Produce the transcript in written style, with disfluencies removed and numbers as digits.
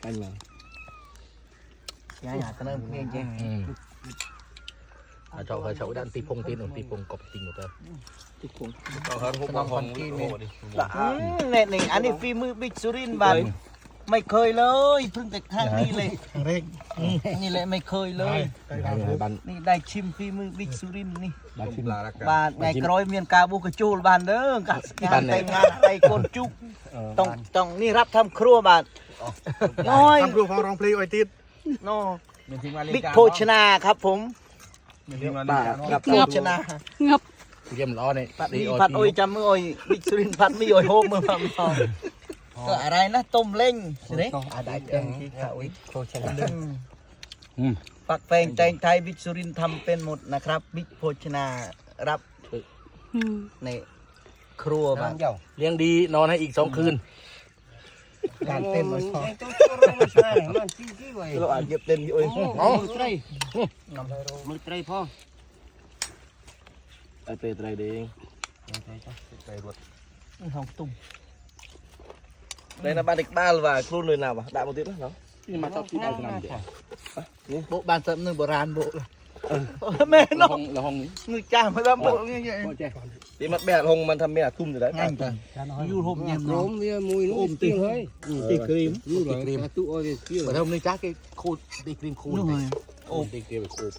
anh mà nhá nhá cái này nghe chứ cho cháu đang tí phông cọp tình một tờ còn hơn hút bằng hồng đi này này anh ấy phim mưa bích surin bạnไม่เคยเลยเพิ่งแต่ครั้งนี้เลยนี่แหละไม่เคยเลยนี่ได้ชิมฝีมือบิ๊กสุรินนี่บานไงกร้อยเมียนกาบุกจูลบานเด้องานแต่งงานไอ้คนจุกต้องนี่รับทำครัวบานน้อย ทำครูฟังร้องเพลงไอติด น้อบิ๊กโภชนาครับผมบิ๊กโภชนา เยี่ยมล้อเนี่ย ผัดนี่ผัดโอยจำมือโอยบิ๊กสุรินผัดไม่โอยโฮมมือพังก็อะไรนะต้มเล้งสิได้แกงที่ข้าวโภชนาปักแปงแตงไทยบิ๊กสุรินทำเป็นหมดนะครับบิ๊กโภชนารับในครัวบ้าง เลี้ยงดีนอนให้อีก2 คืน การเต้นมันเราอาจจะเต้นอยู่มือไตรพ่อ ai tê tê đi ห้องตุ้ม đây là ba địch ba và khuôn người nào mà đại một tiếng đó nhưng mà sau khi đại làm gì โบบ้านเสริมหนึ่งโบราณโบแม่น้อง là hông มือจ้ามาทำโบนี่ไง thì mặt bè hông mà thầm bè tum rồi đấy ง่ายจังยูโรมยังร้ม ôm tiền hơi ตีครีม tụ ôi แต่ถ้าไม่จ้าแกโคตรตีครีมโคตร นู่น โอ้ตีครีมโคตร